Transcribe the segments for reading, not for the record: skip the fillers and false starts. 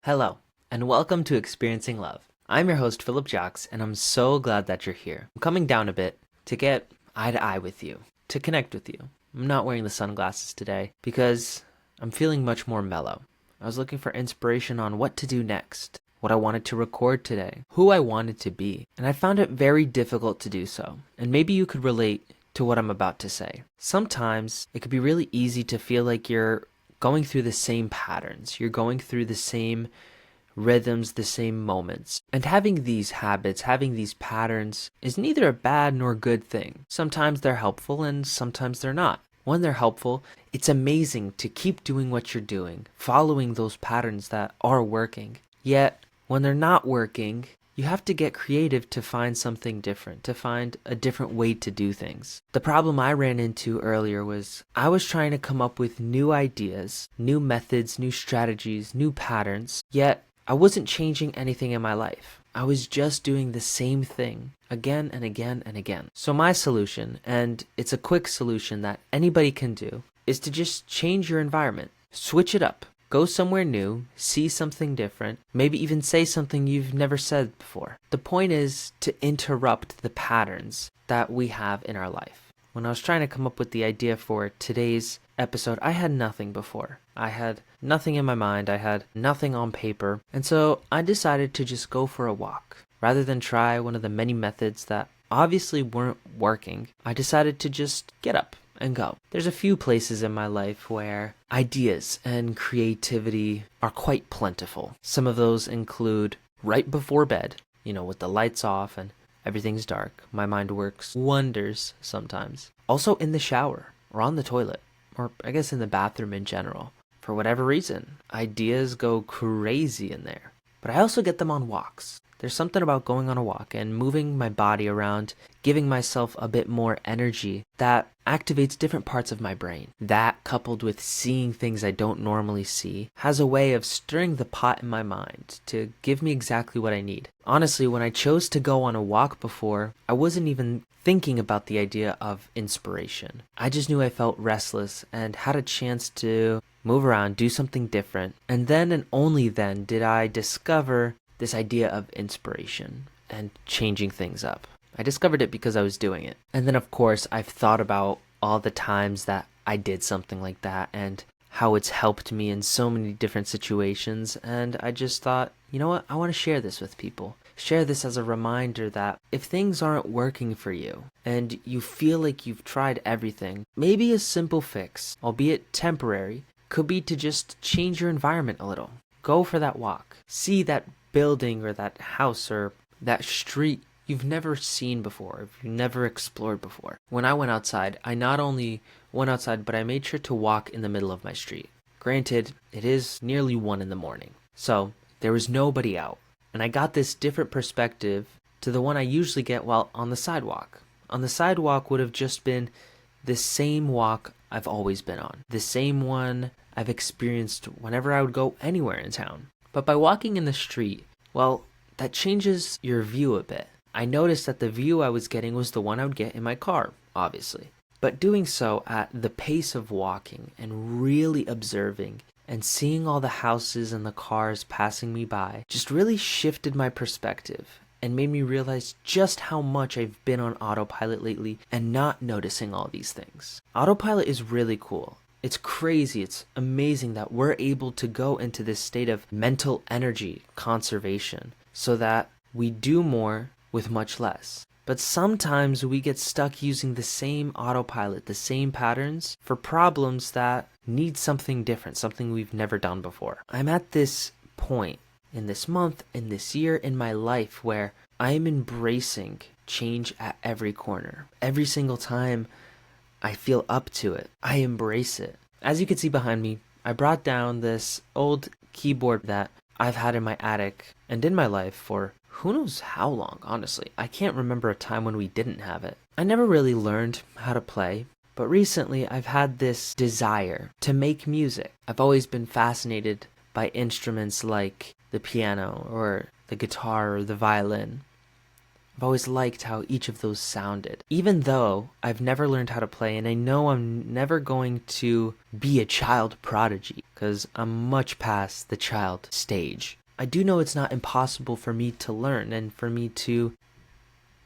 Hello, and welcome to Experiencing Love. I'm your host, Philip Jacques, and I'm so glad that you're here. I'm coming down a bit to get eye to eye with you, to connect with you. I'm not wearing the sunglasses today because I'm feeling much more mellow. I was looking for inspiration on what to do next, what I wanted to record today, who I wanted to be, and I found it very difficult to do so. And maybe you could relate to what I'm about to say. Sometimes it could be really easy to feel like you're going through the same patterns. You're going through the same rhythms, the same moments. And having these habits, having these patterns is neither a bad nor good thing. Sometimes they're helpful and sometimes they're not. When they're helpful, it's amazing to keep doing what you're doing, following those patterns that are working. Yet, when they're not working, you have to get creative to find something different, to find a different way to do things. The problem I ran into earlier was I was trying to come up with new ideas, new methods, new strategies, new patterns, yet I wasn't changing anything in my life. I was just doing the same thing again and again and again. So my solution, and it's a quick solution that anybody can do, is to just change your environment. Switch it up. Go somewhere new, see something different, maybe even say something you've never said before. The point is to interrupt the patterns that we have in our life. When I was trying to come up with the idea for today's episode, I had nothing before. I had nothing in my mind, I had nothing on paper, and so I decided to just go for a walk. Rather than try one of the many methods that obviously weren't working, I decided to just get up and go. There's a few places in my life where ideas and creativity are quite plentiful. Some of those include right before bed, with the lights off and everything's dark. My mind works wonders sometimes. Also in the shower or on the toilet, or I guess in the bathroom in general. For whatever reason, ideas go crazy in there. But I also get them on walks. There's something about going on a walk and moving my body around, giving myself a bit more energy that activates different parts of my brain. That, coupled with seeing things I don't normally see, has a way of stirring the pot in my mind to give me exactly what I need. Honestly, when I chose to go on a walk before, I wasn't even thinking about the idea of inspiration. I just knew I felt restless and had a chance to move around, do something different. And then and only then did I discover this idea of inspiration and changing things up. I discovered it because I was doing it. And then, of course, I've thought about all the times that I did something like that and how it's helped me in so many different situations. And I just thought, you know what? I want to share this with people. Share this as a reminder that if things aren't working for you and you feel like you've tried everything, maybe a simple fix, albeit temporary, could be to just change your environment a little. Go for that walk. See that building or that house or that street you've never seen before, you've never explored before. When I went outside, I not only went outside, but I made sure to walk in the middle of my street. Granted, it is nearly 1 a.m, so there was nobody out. And I got this different perspective to the one I usually get while on the sidewalk. On the sidewalk would have just been the same walk I've always been on, the same one I've experienced whenever I would go anywhere in town. But by walking in the street, well, that changes your view a bit. I noticed that the view I was getting was the one I would get in my car, obviously. But doing so at the pace of walking and really observing and seeing all the houses and the cars passing me by just really shifted my perspective and made me realize just how much I've been on autopilot lately and not noticing all these things. Autopilot is really cool. It's crazy, it's amazing that we're able to go into this state of mental energy conservation so that we do more with much less. But sometimes we get stuck using the same autopilot, the same patterns for problems that need something different, something we've never done before. I'm at this point in this month, in this year, in my life where I am embracing change at every corner. Every single time I feel up to it, I embrace it. As you can see behind me, I brought down this old keyboard that I've had in my attic and in my life for who knows how long, honestly. I can't remember a time when we didn't have it. I never really learned how to play, but recently I've had this desire to make music. I've always been fascinated by instruments like the piano or the guitar or the violin. I've always liked how each of those sounded. Even though I've never learned how to play, and I know I'm never going to be a child prodigy, because I'm much past the child stage. I do know it's not impossible for me to learn and for me to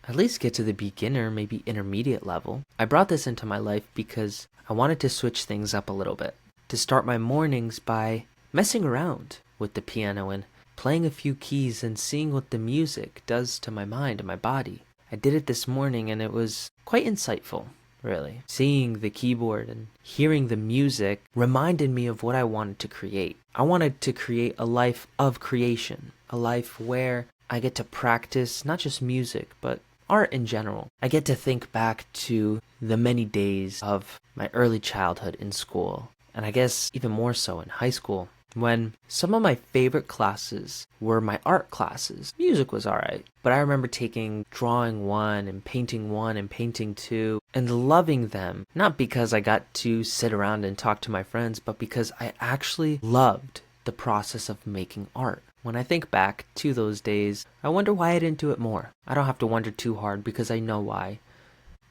at least get to the beginner, maybe intermediate level. I brought this into my life because I wanted to switch things up a little bit. To start my mornings by messing around with the piano and playing a few keys and seeing what the music does to my mind and my body. I did it this morning and it was quite insightful, really. Seeing the keyboard and hearing the music reminded me of what I wanted to create. I wanted to create a life of creation, a life where I get to practice not just music, but art in general. I get to think back to the many days of my early childhood in school, and I guess even more so in high school, when some of my favorite classes were my art classes. Music was alright, but I remember taking drawing 1 and painting 2 and loving them, not because I got to sit around and talk to my friends, but because I actually loved the process of making art. When I think back to those days, I wonder why I didn't do it more. I don't have to wonder too hard because I know why.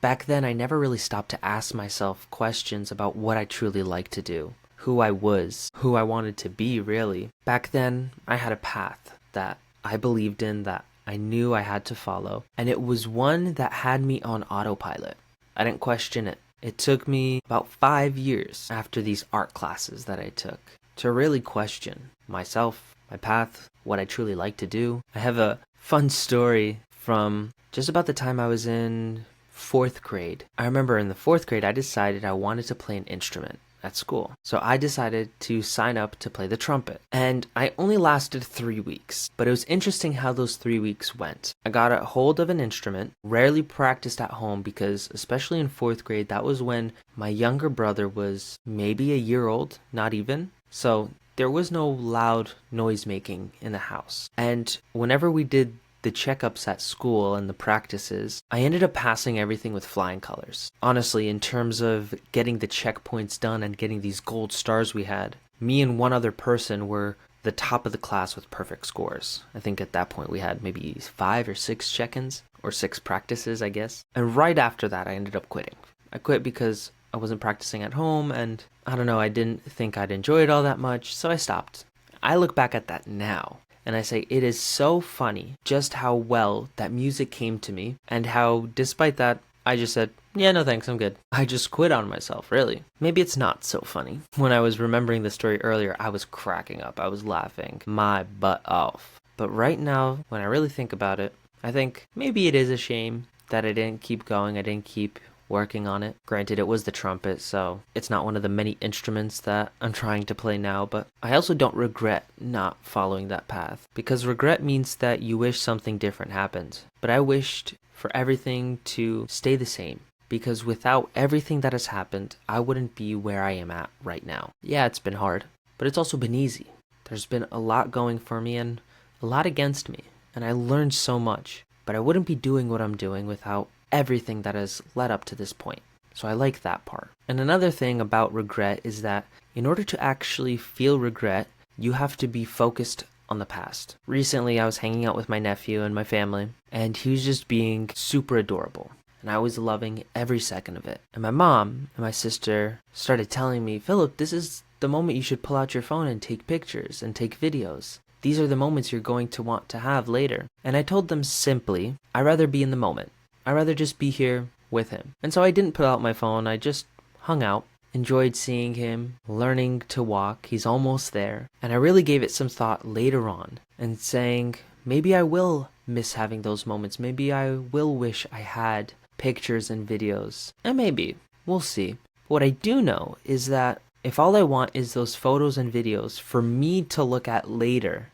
Back then, I never really stopped to ask myself questions about what I truly liked to do, who I was, who I wanted to be, really. Back then, I had a path that I believed in, that I knew I had to follow, and it was one that had me on autopilot. I didn't question it. It took me about 5 years after these art classes that I took to really question myself, my path, what I truly like to do. I have a fun story from just about the time I was in 4th grade. I remember in the 4th grade, I decided I wanted to play an instrument at school. So I decided to sign up to play the trumpet. And I only lasted 3 weeks, but it was interesting how those 3 weeks went. I got a hold of an instrument, rarely practiced at home because especially in 4th grade, that was when my younger brother was maybe a year old, not even. So there was no loud noise making in the house. And whenever we did the checkups at school and the practices, I ended up passing everything with flying colors. Honestly, in terms of getting the checkpoints done and getting these gold stars we had, me and one other person were the top of the class with perfect scores. I think at that point we had maybe 5 or 6 check-ins, or 6 practices, I guess. And right after that, I ended up quitting. I quit because I wasn't practicing at home, and I don't know, I didn't think I'd enjoy it all that much, so I stopped. I look back at that now, and I say it is so funny just how well that music came to me, and how despite that, I just said, yeah, no thanks, I'm good. I just quit on myself, really. Maybe it's not so funny. When I was remembering the story earlier, I was cracking up, I was laughing my butt off. But right now, when I really think about it, I think maybe it is a shame that I didn't keep going, I didn't keep working on it. Granted, it was the trumpet, so it's not one of the many instruments that I'm trying to play now, but I also don't regret not following that path, because regret means that you wish something different happened. But I wished for everything to stay the same, because without everything that has happened, I wouldn't be where I am at right now. Yeah, it's been hard, but it's also been easy. There's been a lot going for me and a lot against me, and I learned so much, but I wouldn't be doing what I'm doing without everything that has led up to this point. So I like that part. And another thing about regret is that in order to actually feel regret, you have to be focused on the past. Recently, I was hanging out with my nephew and my family, and he was just being super adorable. And I was loving every second of it. And my mom and my sister started telling me, Philip, this is the moment you should pull out your phone and take pictures and take videos. These are the moments you're going to want to have later. And I told them simply, I'd rather be in the moment. I'd rather just be here with him. And so I didn't pull out my phone. I just hung out, enjoyed seeing him, learning to walk. He's almost there. And I really gave it some thought later on and saying, maybe I will miss having those moments. Maybe I will wish I had pictures and videos. And maybe. We'll see. What I do know is that if all I want is those photos and videos for me to look at later,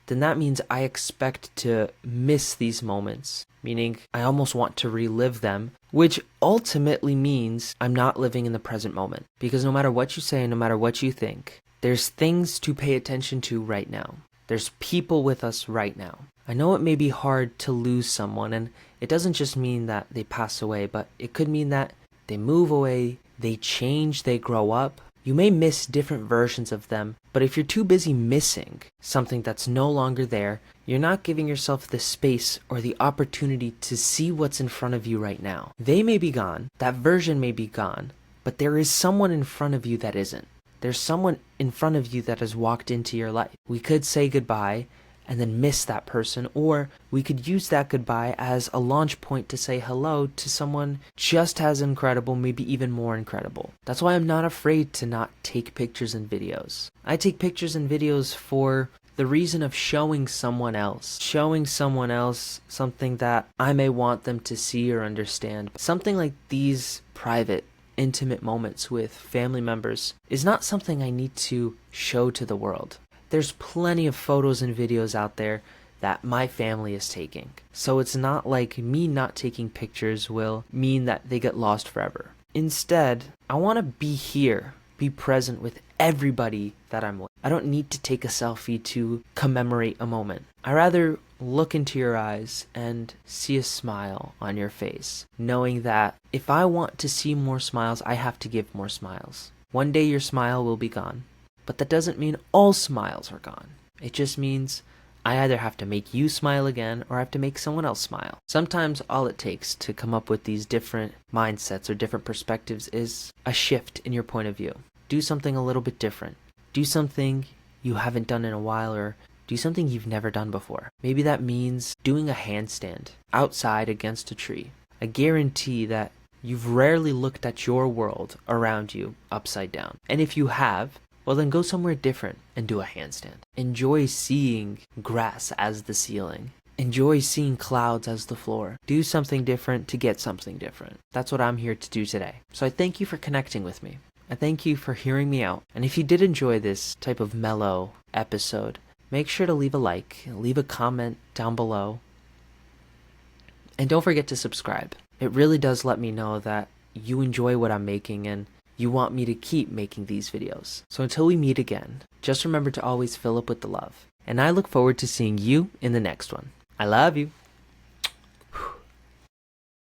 then that means I expect to miss these moments, meaning I almost want to relive them, which ultimately means I'm not living in the present moment. Because no matter what you say, no matter what you think, there's things to pay attention to right now. There's people with us right now. I know it may be hard to lose someone, and it doesn't just mean that they pass away, but it could mean that they move away, they change, they grow up. You may miss different versions of them, but if you're too busy missing something that's no longer there, you're not giving yourself the space or the opportunity to see what's in front of you right now. They may be gone, that version may be gone, but there is someone in front of you that isn't. There's someone in front of you that has walked into your life. We could say goodbye and then miss that person, or we could use that goodbye as a launch point to say hello to someone just as incredible, maybe even more incredible. That's why I'm not afraid to not take pictures and videos. I take pictures and videos for the reason of showing someone else something that I may want them to see or understand. Something like these private, intimate moments with family members is not something I need to show to the world. There's plenty of photos and videos out there that my family is taking. So it's not like me not taking pictures will mean that they get lost forever. Instead, I want to be here, be present with everybody that I'm with. I don't need to take a selfie to commemorate a moment. I rather look into your eyes and see a smile on your face, knowing that if I want to see more smiles, I have to give more smiles. One day your smile will be gone. But that doesn't mean all smiles are gone. It just means I either have to make you smile again or I have to make someone else smile. Sometimes all it takes to come up with these different mindsets or different perspectives is a shift in your point of view. Do something a little bit different. Do something you haven't done in a while, or do something you've never done before. Maybe that means doing a handstand outside against a tree. I guarantee that you've rarely looked at your world around you upside down. And if you have, well then go somewhere different and do a handstand. Enjoy seeing grass as the ceiling. Enjoy seeing clouds as the floor. Do something different to get something different. That's what I'm here to do today. So I thank you for connecting with me. I thank you for hearing me out. And if you did enjoy this type of mellow episode, make sure to leave a like, leave a comment down below. And don't forget to subscribe. It really does let me know that you enjoy what I'm making and you want me to keep making these videos. So until we meet again, just remember to always fill up with the love. And I look forward to seeing you in the next one. I love you.